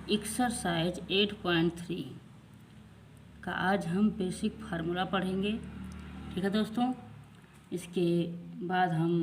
Exercise 8.3 का आज हम बेसिक फार्मूला पढ़ेंगे। ठीक है दोस्तों, इसके बाद हम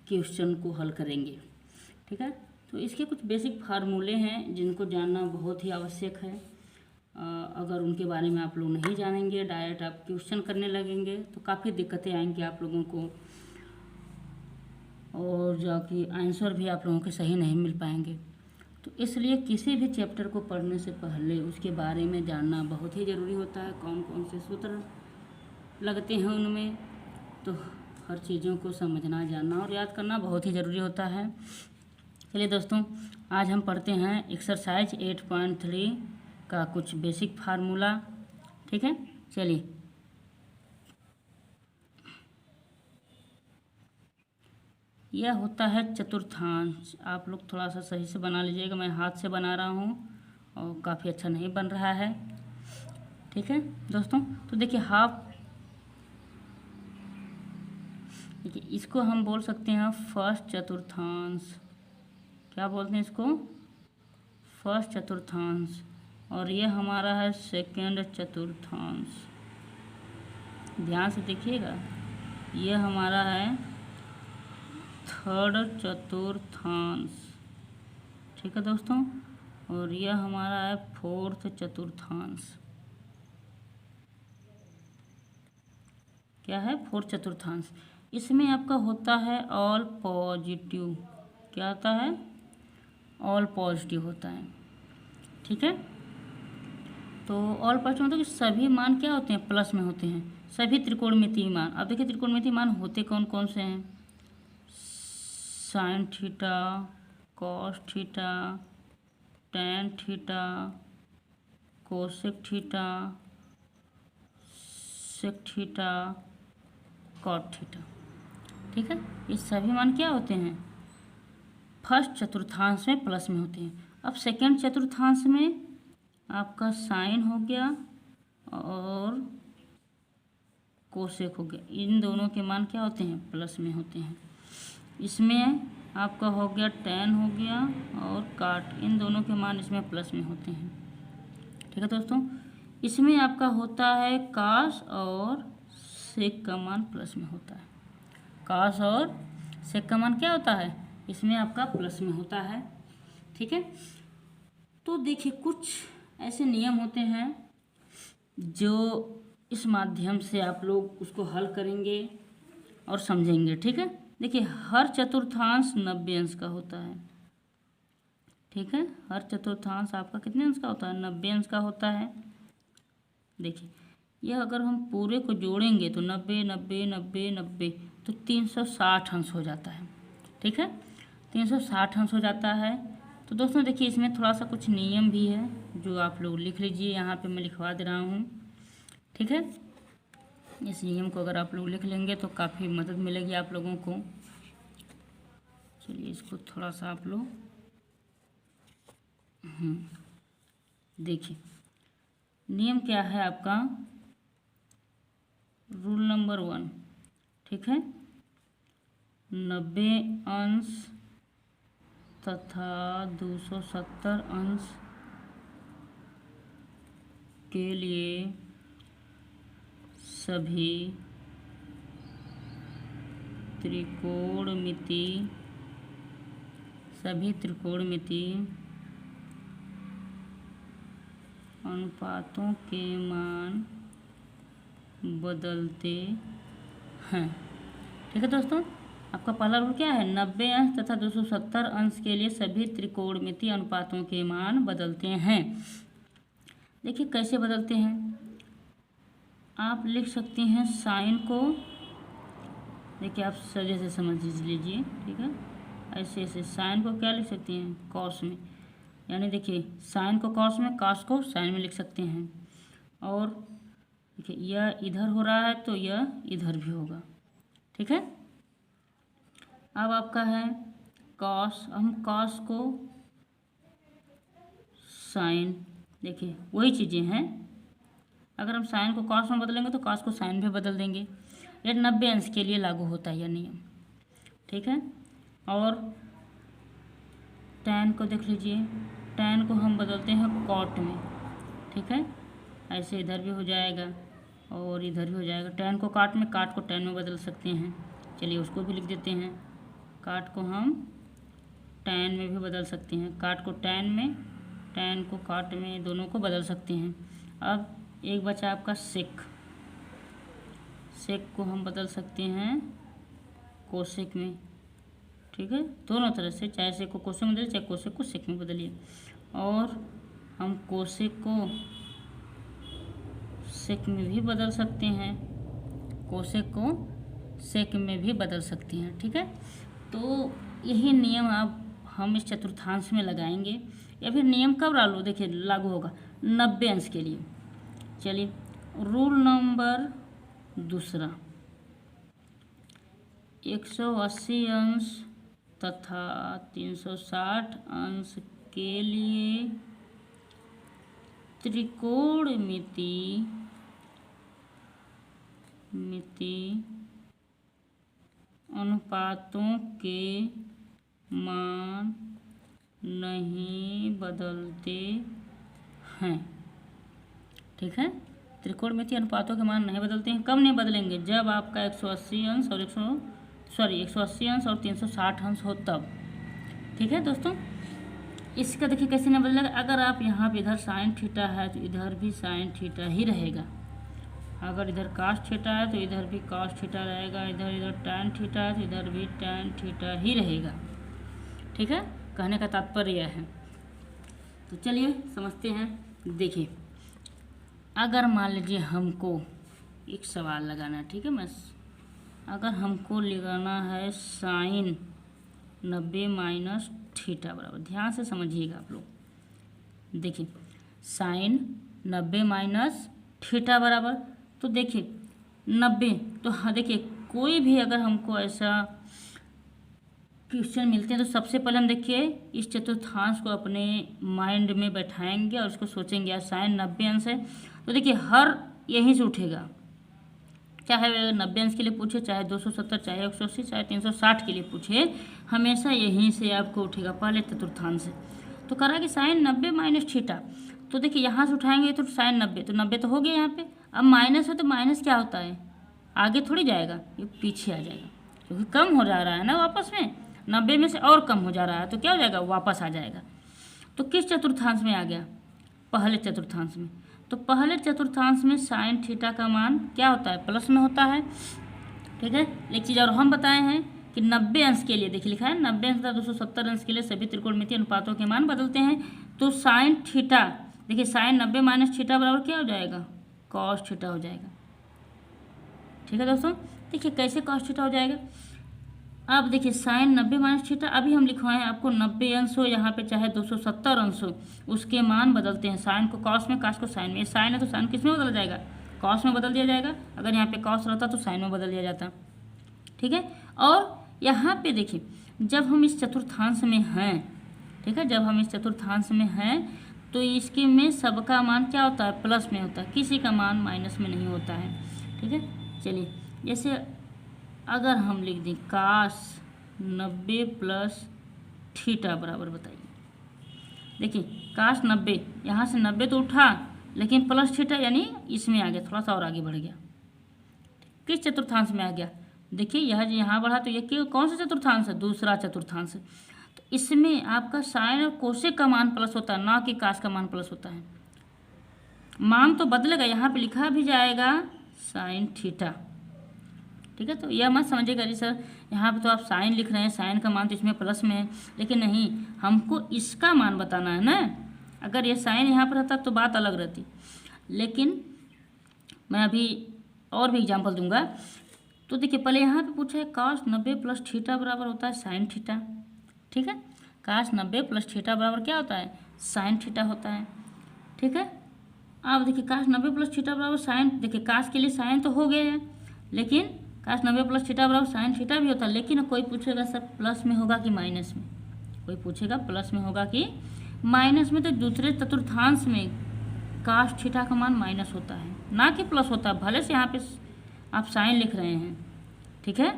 क्वेश्चन को हल करेंगे। ठीक है, तो इसके कुछ बेसिक फार्मूले हैं जिनको जानना बहुत ही आवश्यक है। अगर उनके बारे में आप लोग नहीं जानेंगे, डायरेक्ट आप क्वेश्चन करने लगेंगे तो काफ़ी दिक्कतें आएंगी आप लोगों को, और जो कि आंसर भी आप लोगों के सही नहीं मिल पाएंगे। तो इसलिए किसी भी चैप्टर को पढ़ने से पहले उसके बारे में जानना बहुत ही ज़रूरी होता है। कौन कौन से सूत्र लगते हैं उनमें, तो हर चीज़ों को समझना, जानना और याद करना बहुत ही ज़रूरी होता है। चलिए दोस्तों, आज हम पढ़ते हैं एक्सरसाइज 8.3 का कुछ बेसिक फार्मूला। ठीक है, चलिए। यह होता है चतुर्थांश। आप लोग थोड़ा सा सही से बना लीजिएगा, मैं हाथ से बना रहा हूँ और काफ़ी अच्छा नहीं बन रहा है। ठीक है दोस्तों, तो देखिए हाफ, देखिए इसको हम बोल सकते हैं फर्स्ट चतुर्थांश। क्या बोलते हैं इसको? फर्स्ट चतुर्थांश। और ये हमारा है सेकेंड चतुर्थांश। ध्यान से देखिएगा, ये हमारा है थर्ड चतुर्थांश। ठीक है दोस्तों, और यह हमारा है फोर्थ चतुर्थांश। क्या है? फोर्थ चतुर्थांश। इसमें आपका होता है ऑल पॉजिटिव। क्या होता है? ऑल पॉजिटिव होता है। ठीक है, तो ऑल पॉजिटिव मतलब कि सभी मान क्या होते हैं? प्लस में होते हैं। सभी त्रिकोणमितीय मान। अब देखिए त्रिकोणमितीय मान होते कौन कौन से हैं? Sine theta, cos theta, tan theta, cosec theta, sec theta, cot theta. ठीक है, ये सभी मान क्या होते हैं? फर्स्ट चतुर्थांश में प्लस में होते हैं। अब सेकेंड चतुर्थांश में आपका साइन हो गया और कोसेक हो गया। इन दोनों के मान क्या होते हैं? प्लस में होते हैं। इसमें आपका हो गया टैन हो गया और काट, इन दोनों के मान इसमें प्लस में होते हैं। ठीक है दोस्तों, इसमें आपका होता है कास और सेक का मान प्लस में होता है। कास और सेक का मान क्या होता है? इसमें आपका प्लस में होता है। ठीक है, तो देखिए कुछ ऐसे नियम होते हैं जो इस माध्यम से आप लोग उसको हल करेंगे और समझेंगे। ठीक है, देखिए हर चतुर्थांश 90 अंश का होता है। ठीक है, हर चतुर्थांश आपका कितने अंश का होता है? 90 अंश का होता है। देखिए यह अगर हम पूरे को जोड़ेंगे तो 90 90 90 90 तो 360 अंश हो जाता है। ठीक है, 360 अंश हो जाता है। तो दोस्तों देखिए इसमें थोड़ा सा कुछ नियम भी है जो आप लोग लिख लीजिए, यहाँ पे मैं लिखवा दे रहा हूँ। ठीक है, इस नियम को अगर आप लोग लिख लेंगे तो काफ़ी मदद मिलेगी आप लोगों को। चलिए इसको थोड़ा सा आप लोग देखिए, नियम क्या है आपका? Rule number 1। ठीक है, 90 अंश तथा 270 अंश के लिए सभी त्रिकोणमितीय अनुपातों के मान बदलते हैं। ठीक है दोस्तों, आपका पहला रूल क्या है? 90 अंश तथा 270 अंश के लिए सभी त्रिकोणमितीय अनुपातों के मान बदलते हैं। देखिए कैसे बदलते हैं, आप लिख सकते हैं साइन को, देखिए आप सजे से समझ लीजिए। ठीक है, ऐसे ऐसे साइन को क्या लिख सकते हैं? कॉस में। यानी देखिए साइन को कॉस में, कॉस को साइन में लिख सकते हैं। और देखिए यह इधर हो रहा है तो यह इधर भी होगा। ठीक है, अब आपका है कॉस, हम कॉस को साइन, देखिए वही चीज़ें हैं। अगर हम साइन को कॉस में बदलेंगे तो कॉस को साइन में बदल देंगे। ये 90 अंश के लिए लागू होता है यह नियम। ठीक है, और टैन को देख लीजिए, tan को हम बदलते हैं cot में, ठीक है। ऐसे इधर भी हो जाएगा और इधर भी हो जाएगा। tan को cot में, cot को tan में बदल सकते हैं। चलिए उसको भी लिख देते हैं। cot को हम tan में भी बदल सकते हैं, cot को tan में, tan को cot में, दोनों को बदल सकते हैं। अब एक बचा आपका sec। sec को हम बदल सकते हैं cosec में, ठीक है। दोनों तरह से, चाहे sec को cosec में बदलिए, चाहे cosec को sec में बदलिए। और हम cosec को sec में भी बदल सकते हैं, cosec को sec में भी बदल सकते हैं, ठीक है। तो यही नियम आप हम इस चतुर्थांश में लगाएंगे, या फिर नियम कब लागू होगा, 90 अंश के लिए। चलिए रूल नंबर दूसरा, 180 अंश तथा 360 अंश के लिए त्रिकोणमिति अनुपातों के मान नहीं बदलते हैं, ठीक है। त्रिकोणमितीय अनुपातों के मान नहीं बदलते हैं। कब नहीं बदलेंगे, जब आपका 180 अंश और 180 अंश और 360 अंश हो तब, ठीक है दोस्तों। इसका देखिए कैसे नहीं बदलेगा, अगर आप यहाँ पे इधर साइन थीटा है तो इधर भी साइन थीटा ही रहेगा, अगर इधर कास थीटा है तो इधर भी कास थीटा रहेगा, इधर टैन थीटा है तो इधर भी टैन थीटा ही रहेगा, ठीक है। कहने का तात्पर्य यह है। तो चलिए समझते हैं। देखिए अगर मान लीजिए हमको एक सवाल लगाना है, ठीक है। मैं अगर हमको लगाना है साइन 90 माइनस थीटा बराबर, ध्यान से समझिएगा आप लोग। देखिए साइन 90 माइनस थीटा बराबर, तो देखिए 90, तो हाँ देखिए कोई भी अगर हमको ऐसा क्वेश्चन मिलते हैं तो सबसे पहले हम देखिए इस चतुर्थांश को अपने माइंड में बैठाएंगे और उसको सोचेंगे यार साइन 90 अंश है, तो देखिए हर यहीं से उठेगा, चाहे 90 अंश के लिए पूछे, चाहे 270, चाहे 180, चाहे 360 के लिए पूछे, हमेशा यहीं से आपको उठेगा पहले चतुर्थांश से। तो करा कि साइन 90 माइनस थीटा, तो देखिए यहाँ से उठाएंगे तो साइन 90, तो 90 तो हो गया यहाँ पे। अब माइनस है तो माइनस क्या होता है, आगे थोड़ी जाएगा, ये पीछे आ जाएगा, क्योंकि कम हो जा रहा है ना वापस में, 90 में से और कम हो जा रहा है, तो क्या हो जाएगा, वापस आ जाएगा। तो किस चतुर्थांश में आ गया, पहले चतुर्थांश में। तो पहले चतुर्थांश में साइन थीटा का मान क्या होता है, प्लस में होता है, ठीक है। एक चीज़ और हम बताए हैं कि 90 अंश के लिए देखिए लिखा है 90 अंश तथा 270 अंश के लिए सभी त्रिकोणमितीय अनुपातों के मान बदलते हैं। तो साइन थीटा, देखिए साइन 90 माइनस थीटा बराबर क्या हो जाएगा, कॉस थीटा हो जाएगा, ठीक है दोस्तों। देखिए कैसे कॉस थीटा हो जाएगा, अब देखिए साइन 90 माइनस थीटा, अभी हम लिखवाएं आपको 90 अंश हो यहाँ पे चाहे 270 अंश हो, उसके मान बदलते हैं। साइन को कॉस में, कॉस को साइन में, साइन है तो साइन किस में बदल जाएगा, कॉस में बदल दिया जाएगा। अगर यहाँ पे कॉस रहता तो साइन में बदल दिया जाता, ठीक है। और यहाँ पे देखिए जब हम इस चतुर्थांश में हैं, ठीक है, जब हम इस चतुर्थांश में हैं तो इसके में सबका मान क्या होता है, प्लस में होता है, किसी का मान माइनस में नहीं होता है, ठीक है। चलिए जैसे अगर हम लिख दें कास 90 प्लस थीटा बराबर, बताइए देखिए कास 90, यहाँ से 90 तो उठा लेकिन प्लस थीटा यानी इसमें आ गया, थोड़ा सा और आगे बढ़ गया, किस चतुर्थांश में आ गया, देखिए यह यहाँ बढ़ा तो ये कौन सा चतुर्थांश है, दूसरा चतुर्थांश है। तो इसमें आपका साइन और कोसेक का मान प्लस होता है, ना कि कास का मान प्लस होता है। मान तो बदलेगा, यहाँ पे लिखा भी जाएगा साइन थीटा, ठीक है। तो यह मत समझिएगा जी सर यहाँ पे तो आप साइन लिख रहे हैं, साइन का मान तो इसमें प्लस में है, लेकिन नहीं, हमको इसका मान बताना है ना। अगर ये साइन यहाँ पर रहता तो बात अलग रहती, लेकिन मैं अभी और भी एग्जांपल दूंगा। तो देखिए पहले यहाँ पे पूछा है कास 90 प्लस थीटा बराबर होता है साइन थीटा, ठीक है। कास 90 प्लस थीटा बराबर क्या होता है, साइन थीटा होता है, ठीक है। अब देखिए कास 90 प्लस थीटा बराबर साइन, देखिए कास के लिए साइन तो हो गया है, लेकिन कास 90 प्लस थीटा बराबर साइन थीटा भी होता है। लेकिन कोई पूछेगा सर प्लस में होगा कि माइनस में, कोई पूछेगा प्लस में होगा कि माइनस में, तो दूसरे चतुर्थांश में कास थीटा का मान माइनस होता है, ना कि प्लस होता है, भले से यहाँ पे आप साइन लिख रहे हैं, ठीक है।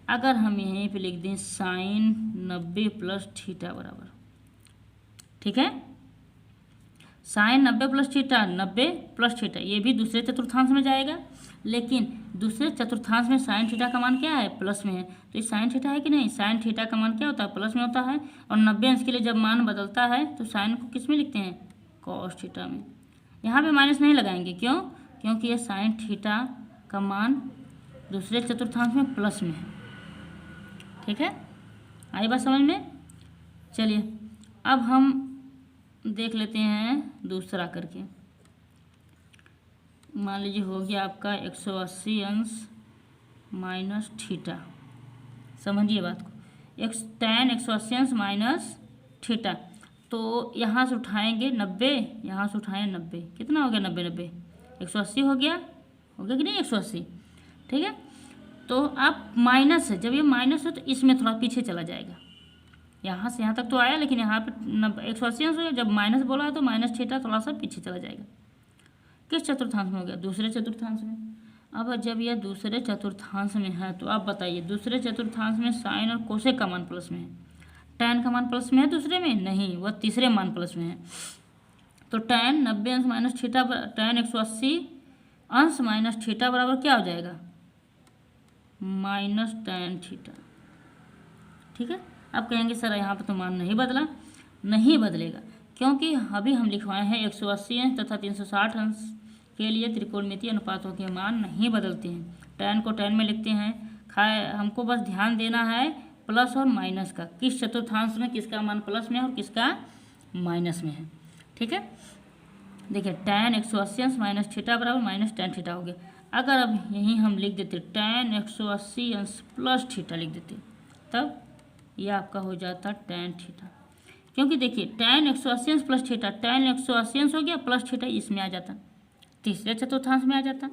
अगर हम यहीं पे लिख दें साइन 90 प्लस थीटा बराबर, ठीक है, sine 90 plus theta 90 plus theta, ये भी दूसरे चतुर्थांश में जाएगा, लेकिन दूसरे चतुर्थांश में साइन थीटा का मान क्या है, प्लस में है, तो ये साइन थीटा है कि नहीं, साइन थीटा का मान क्या होता है, प्लस में होता है। और 90 अंश के लिए जब मान बदलता है तो साइन को किस में लिखते हैं, कॉस थीटा में। यहाँ पे माइनस नहीं लगाएंगे, क्यों, क्योंकि ये साइन थीटा का मान दूसरे चतुर्थांश में प्लस में है। ठीक है, आई बात समझ में। चलिए अब हम देख लेते हैं दूसरा करके। मान लीजिए हो गया आपका 180 अंश माइनस थीटा, समझिए बात को, tan 180 अंश माइनस थीटा, तो यहाँ से उठाएंगे 90, यहाँ से उठाएँ 90, कितना हो गया 90 90 180 हो गया कि नहीं 180। ठीक है, तो आप माइनस है, जब ये माइनस है तो इसमें थोड़ा पीछे चला जाएगा, यहाँ से यहाँ तक तो आया, लेकिन यहाँ पे 180 अंश हो गया, जब माइनस बोला है तो माइनस थीटा थोड़ा सा पीछे चला जाएगा। किस चतुर्थांश में हो गया, दूसरे चतुर्थांश में। अब जब यह दूसरे चतुर्थांश में है तो आप बताइए, दूसरे चतुर्थांश में साइन और कोसेक का मान प्लस में है, टैन का मान प्लस में है दूसरे में नहीं, वह तीसरे मान प्लस में है। तो टैन 90 अंश माइनस थीटा, टैन 180 अंश माइनस थीटा बराबर क्या हो जाएगा, माइनस टैन थीटा। ठीक है, अब कहेंगे सर यहाँ पर तो मान नहीं बदला, नहीं बदलेगा, क्योंकि अभी हम लिखवाए हैं 180 अंश तथा 360 अंश के लिए त्रिकोणमितीय अनुपातों के मान नहीं बदलते हैं। टैन को टैन में लिखते हैं, हमको बस ध्यान देना है प्लस और माइनस का, किस चतुर्थांश में किसका मान प्लस में है और किसका माइनस में है। ठीक है, देखिए टैन 180 अंश माइनस थीटा बराबर माइनस टैन थीटा हो गया। अगर अब यहीं हम लिख देते टैन 180 अंश प्लस थीटा लिख देते, तब यह आपका हो जाता टैन थीटा, क्योंकि देखिए टैन 180 अंश प्लस थीटा, टैन 180 अंश हो गया प्लस थीटा इसमें आ जाता, तीसरे चतुर्थांश में आ जाता।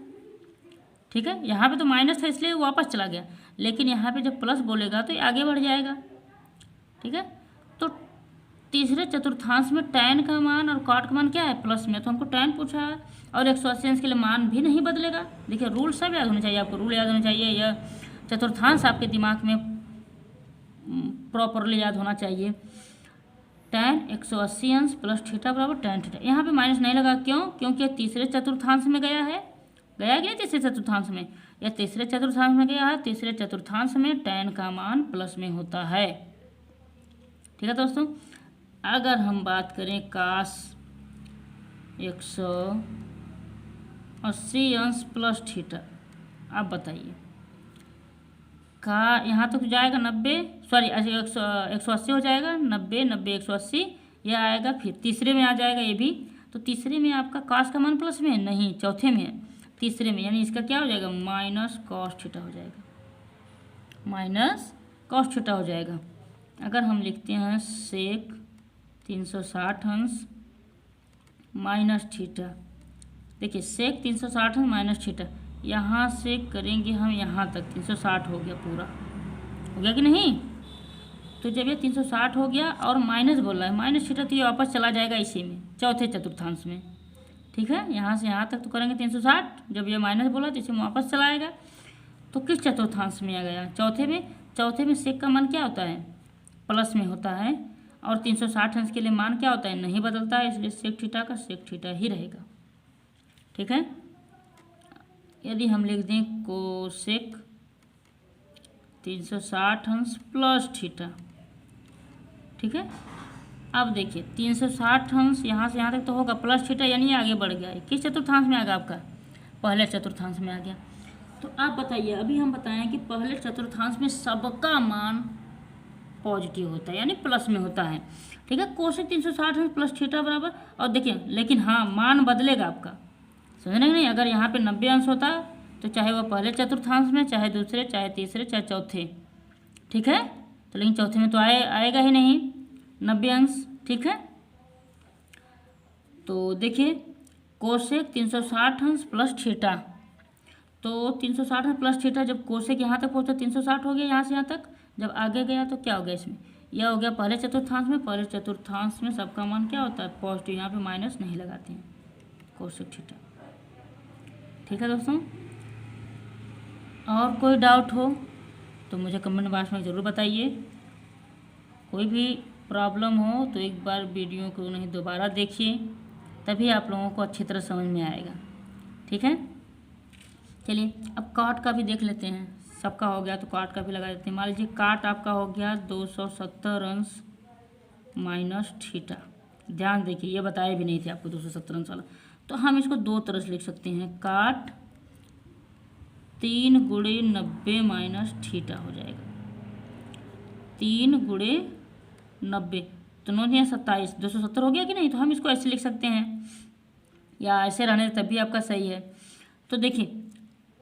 ठीक है, यहाँ पे तो माइनस था इसलिए वापस चला गया, लेकिन यहाँ पे जब प्लस बोलेगा तो ये आगे बढ़ जाएगा। ठीक है, तो तीसरे चतुर्थांश में टैन का मान और कॉट का मान क्या है, प्लस में, तो हमको टैन पूछा है, और 180 अंश के लिए मान भी नहीं बदलेगा। देखिए रूल सब याद होने चाहिए आपको, रूल याद होने चाहिए, यह चतुर्थांश आपके दिमाग में प्रॉपरली याद होना चाहिए। टैन 180 अंश प्लस थीटा बराबर टैन थीटा, यहाँ पे माइनस नहीं लगा, क्यों, क्योंकि तीसरे चतुर्थांश में गया है, गया कि नहीं तीसरे चतुर्थांश में, या तीसरे चतुर्थांश में गया है, तीसरे चतुर्थांश में टैन का मान प्लस में होता है। ठीक है दोस्तों, अगर हम बात करें कास 180 अंश प्लस थीटा, आप बताइए का यहाँ तक तो जाएगा 90, सॉरी 180 हो जाएगा, 90 90 180, यह आएगा, फिर तीसरे में आ जाएगा ये भी, तो तीसरे में आपका कास का मान प्लस में है नहीं, चौथे में है, तीसरे में, यानी इसका क्या हो जाएगा, माइनस कॉस थीटा हो जाएगा, माइनस कॉस थीटा हो जाएगा। अगर हम लिखते हैं सेक 360 अंश माइनस थीटा, देखिए सेक 360 अंश माइनस थीटा, यहाँ से करेंगे हम यहाँ तक 360 हो गया, पूरा हो गया कि नहीं। तो जब ये 360 हो गया और माइनस बोल रहा है, माइनस थीटा, तो ये वापस चला जाएगा इसी में, चौथे चतुर्थांश में। ठीक है, यहाँ से यहाँ तक तो करेंगे 360, जब ये माइनस बोला तो इसी में वापस चला आएगा, तो किस चतुर्थांश में आ गया, चौथे में। चौथे में सेक का मान क्या होता है, प्लस में होता है, और 360 अंश के लिए मान क्या होता है, नहीं बदलता है, इसलिए सेक थीटा का सेक थीटा ही रहेगा। ठीक है, यदि हम लिख दें कोसेक 360 अंश प्लस थीटा, ठीक है, अब देखिए 360 अंश यहाँ से यहाँ तक तो होगा, प्लस थीटा यानी आगे बढ़ गया, किस चतुर्थांश में आ गया आपका, पहले चतुर्थांश में आ गया। तो आप बताइए, अभी हम बताएं कि पहले चतुर्थांश में सबका मान पॉजिटिव होता है, यानी प्लस में होता है। ठीक है, कोसेक 360 अंश प्लस थीटा बराबर, और देखिए लेकिन हाँ मान बदलेगा आपका, समझ नहीं, अगर यहाँ पे 90 अंश होता तो चाहे वह पहले चतुर्थांश में, चाहे दूसरे, चाहे तीसरे, चाहे चौथे। ठीक है, तो लेकिन चौथे में तो आएगा ही नहीं 90 अंश। ठीक है, तो देखिए कोसेक 360 अंश प्लस थीटा, तो 360 अंश प्लस थीटा, जब कोसेक यहाँ तक पहुँचा 360 हो गया, यहाँ से यहाँ तक, जब आगे गया तो क्या हो गया इसमें, यह हो गया पहले चतुर्थांश में, पहले चतुर्थांश में सबका मान क्या होता है, पॉजिटिव, यहाँ पे माइनस नहीं लगाते हैं, कोसेक थीटा। ठीक है दोस्तों, और कोई डाउट हो तो मुझे कमेंट बॉक्स में ज़रूर बताइए, कोई भी प्रॉब्लम हो तो एक बार वीडियो को नहीं दोबारा देखिए, तभी आप लोगों को अच्छी तरह समझ में आएगा। ठीक है, चलिए अब काट का भी देख लेते हैं। सबका हो गया तो काट का भी लगा देते हैं। मान लीजिए काट आपका हो गया 270 अंश माइनस थीटा। ध्यान देखिए, ये बताए भी नहीं थे आपको 270 अंश वाला। तो हम इसको दो तरह से लिख सकते हैं, काट 3 गुणे 90 माइनस थीटा हो जाएगा। 3 गुणे 90 तो 9 या 27, 270 हो गया कि नहीं। तो हम इसको ऐसे लिख सकते हैं, या ऐसे रहने तब भी आपका सही है। तो देखिए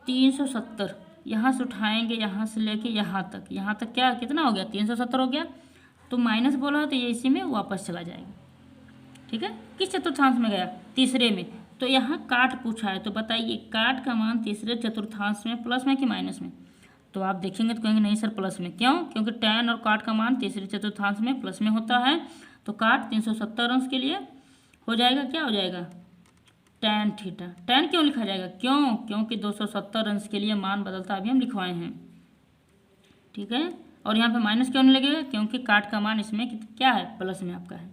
370 यहाँ से उठाएंगे, यहाँ से लेके यहाँ तक क्या कितना हो गया, 370 हो गया। तो माइनस बोला तो ये इसी में वापस चला जाएगा। ठीक है, किस चतुर्थांश में गया, तीसरे में। तो यहाँ काट पूछा है, तो बताइए काट का मान तीसरे चतुर्थांश में प्लस में कि माइनस में। तो आप देखेंगे तो कहेंगे नहीं सर प्लस में। क्यों, क्योंकि tan और काट का मान तीसरे चतुर्थांश में प्लस में होता है। तो काट 370 अंश के लिए हो जाएगा, क्या हो जाएगा, tan थीटा। tan क्यों लिखा जाएगा, क्यों, क्योंकि 270 अंश के लिए मान बदलता अभी हम लिखवाए हैं। ठीक है, और यहाँ पे माइनस क्यों नहीं लगेगा, क्योंकि काट का मान इसमें क्या है, प्लस में आपका है।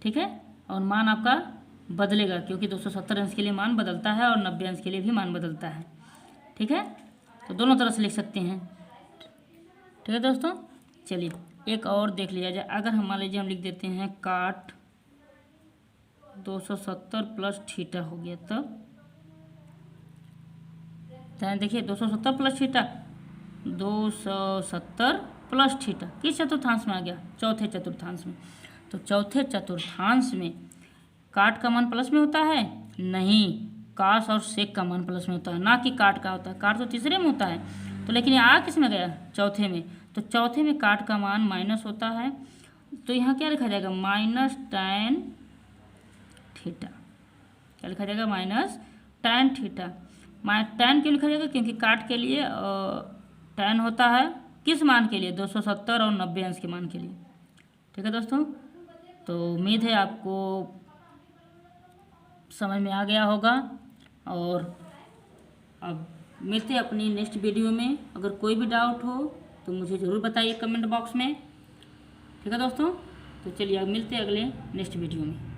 ठीक है, और मान आपका बदलेगा क्योंकि 270 अंश के लिए मान बदलता है और 90 अंश के लिए भी मान बदलता है। ठीक है, तो दोनों तरह से लिख सकते हैं। ठीक है दोस्तों, चलिए एक और देख लिया जाए। अगर हम मान लीजिए हम लिख देते हैं काट 270 प्लस थीटा हो गया, तब देखिए 270 प्लस थीटा, 270 प्लस थीटा किस चतुर्थांश में आ गया, चौथे चतुर्थांश में। तो चौथे चतुर्थांश में काट का मान प्लस में होता है, नहीं, काश और सेक का मान प्लस में होता है, ना कि काट का होता है। काट तो तीसरे में होता है। तो लेकिन ये आ किस में गया, चौथे में। तो चौथे में काट का मान माइनस होता है। तो यहाँ क्या लिखा जाएगा, माइनस tan थीटा। क्या लिखा जाएगा, माइनस tan थीटा। tan क्यों लिखा जाएगा, क्योंकि काट के लिए tan होता है किस मान के लिए, 270 और 90 अंश के मान के लिए। ठीक है दोस्तों, तो उम्मीद है आपको समझ में आ गया होगा। और अब मिलते हैं अपनी नेक्स्ट वीडियो में। अगर कोई भी डाउट हो तो मुझे ज़रूर बताइए कमेंट बॉक्स में। ठीक है दोस्तों, तो चलिए अब मिलते हैं अगले नेक्स्ट वीडियो में।